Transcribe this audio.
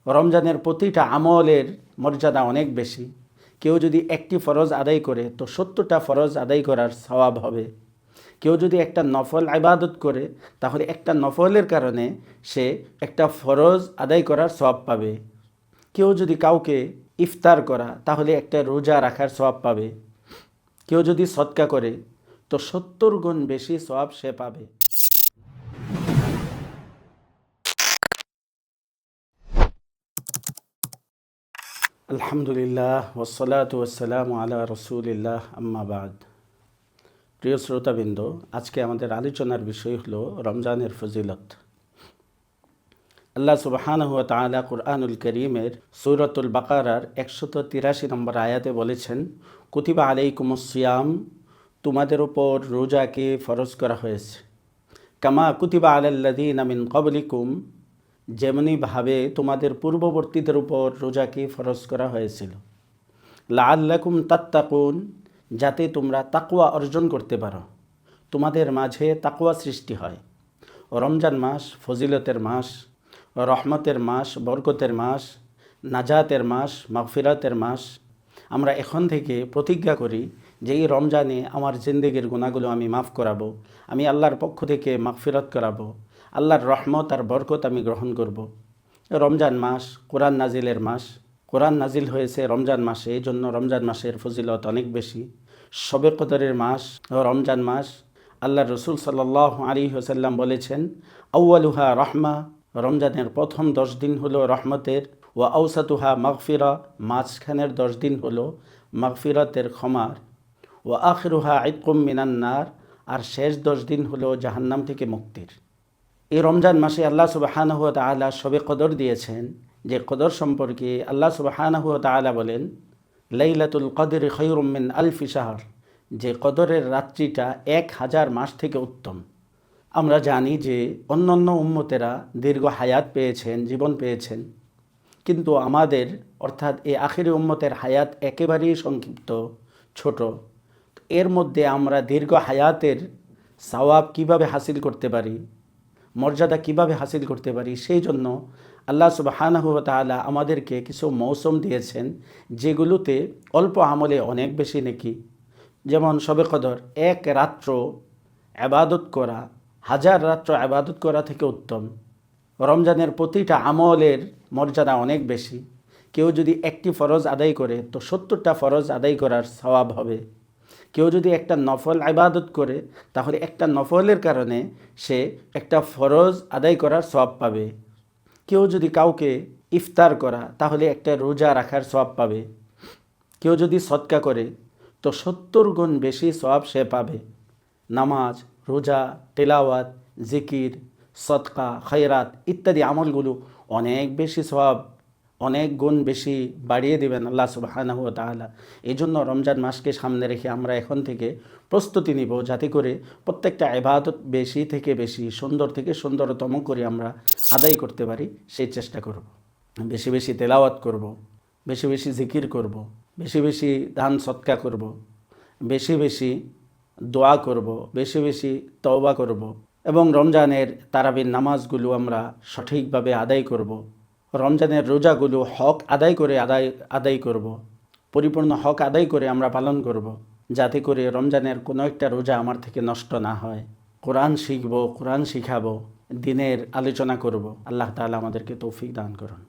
রমজানের প্রতিটা আমলের মর্যাদা অনেক বেশি। কেউ যদি একটি ফরজ আদায় করে তো 70টা ফরজ আদায় করার সওয়াব হবে। কেউ যদি একটা নফল ইবাদত করে তাহলে একটা নফলের কারণে সে একটা ফরজ আদায় করার সওয়াব পাবে। কেউ যদি কাউকে ইফতার করা তাহলে একটা রোজা রাখার সওয়াব পাবে। কেউ যদি সদকা করে তো 70 গুণ বেশি সওয়াব সে পাবে। আলহামদুলিল্লাহ ওয়াসসালাতু ওয়াসসালামু আলা রাসূলিল্লাহ আম্মা বাদ। প্রিয় শ্রোতাবৃন্দ, আজকে আমাদের আলোচনার বিষয় হলো রমজানের ফজিলত। আল্লাহ সুবহানাহু ওয়া তাআলা কুরআনুল কারীমের সূরাতুল বাকারার 183 নম্বর আয়াতে বলেছেন, কুতিবা আলাইকুমুস সিয়াম, তোমাদের উপর রোজাকে ফরজ করা হয়েছে। কামা কুতিবা আলাল্লাযীনা মিন ক্বাবলিকুম, যেমনিভাবে তোমাদের পূর্ববর্তীদের উপর রোজাকে ফরজ করা হয়েছিল। লাআল্লাকুম তাত্তাকুন, যাতে তোমরা তাকওয়া অর্জন করতে পারো, তোমাদের মাঝে তাকওয়া সৃষ্টি হয়। রমজান মাস ফজিলতের মাস, রহমতের মাস, বরকতের মাস, নাজাতের মাস, মাগফিরাতের মাস। আমরা এখন থেকে প্রতিজ্ঞা করি যে এই রমজানে আমার জিন্দেগির গুনাহগুলো আমি মাফ করাবো, আমি আল্লাহর পক্ষ থেকে মাগফিরাত করাবো, আল্লাহর রহমত আর বরকত আমি গ্রহণ করব। রমজান মাস কোরআন নাজিলের মাস। কোরআন নাজিল হয়েছে রমজান মাসে, এই জন্য রমজান মাসের ফজিলত অনেক বেশি। শবে কদরের মাস রমজান মাস। আল্লাহ রসুল সাল্লাল্লাহু আলাইহি ওয়াসাল্লাম বলেছেন, আউয়ালুহা রহমা, রমজানের প্রথম 10 দিন হলো রহমতের। ওয়া আউসাতুহা মাগফিরা, মাঝখানের 10 দিন হলো মাগফিরাতের ক্ষমার। ওয়া আখিরুহা ইতকুম মিনান নার, আর শেষ 10 দিন হলো জাহান্নাম থেকে মুক্তির। এই রমজান মাসে আল্লাহ সুবহানাহু ওয়া তাআলা শবে কদর দিয়েছেন, যে কদর সম্পর্কে আল্লাহ সুবহানাহু ওয়া তাআলা বলেন, লাইলাতুল কদরি খায়রুম মিন আলফি শাহর, যে কদরের রাত্রিটা 1000 মাস থেকে উত্তম। আমরা জানি যে অন্যান্য উম্মতেরা দীর্ঘ হায়াত পেয়েছেন, জীবন পেয়েছেন, কিন্তু আমাদের অর্থাৎ এই আখিরি উম্মতের হায়াত একেবারেই সংক্ষিপ্ত, ছোট। এর মধ্যে আমরা দীর্ঘ হায়াতের সওয়াব কিভাবে হাসিল করতে পারি, মর্যাদা কিভাবে হাসিল করতে পারি, সেই জন্য আল্লাহ সুবহানাহু ওয়া তাআলা আমাদেরকে কিছু মৌসুম দিয়েছেন যেগুলোতে অল্প আমলে অনেক বেশি নেকি। যেমন শবে কদর, এক রাত্র ইবাদত করা 1000 রাত্র ইবাদত করা থেকে উত্তম। রমজানের প্রতিটা আমলের মর্যাদা অনেক বেশি। কেউ যদি একটি ফরজ আদায় করে তো 70টা ফরজ আদায় করার সওয়াব হবে। কেউ যদি একটা নফল ইবাদত করে তাহলে একটা নফলের কারণে সে একটা ফরজ আদায় করার সওয়াব পাবে। কেউ যদি কাউকে ইফতার করা তাহলে একটা রোজা রাখার সওয়াব পাবে। কেউ যদি সদকা করে তো 70 গুণ বেশি সওয়াব সে পাবে। নামাজ, রোজা, তেলাওয়াত, জিকির, সদকা, খয়রাত ইত্যাদি আমলগুলো অনেক বেশি সওয়াব, অনেক গুণ বেশি বাড়িয়ে দেবেন আল্লাহ সুবহানাহু ওয়া তাআলা। এই জন্য রমজান মাসকে সামনে রেখে আমরা এখন থেকে প্রস্তুতি নিব, যাতে করে প্রত্যেকটা ইবাদত বেশি থেকে বেশি, সুন্দর থেকে সুন্দরতম করে আমরা আদায় করতে পারি, সেই চেষ্টা করব। বেশি বেশি তেলাওয়াত করব, বেশি বেশি জিকির করব, বেশি বেশি দান সদকা করব, বেশি বেশি দোয়া করব, বেশি বেশি তওবা করব, এবং রমজানের তারাবির নামাজগুলো আমরা সঠিকভাবে আদায় করব। রমজানের রোজাগুলো হক আদায় করে আদায় করব, পরিপূর্ণ হক আদায় করে আমরা পালন করব, যাতে করে রমজানের কোনো একটা রোজা আমার থেকে নষ্ট না হয়। কোরআন শিখব, কোরআন শিখাবো, দিনের আলোচনা করব। আল্লাহ তাআলা আমাদেরকে তৌফিক দান করুন।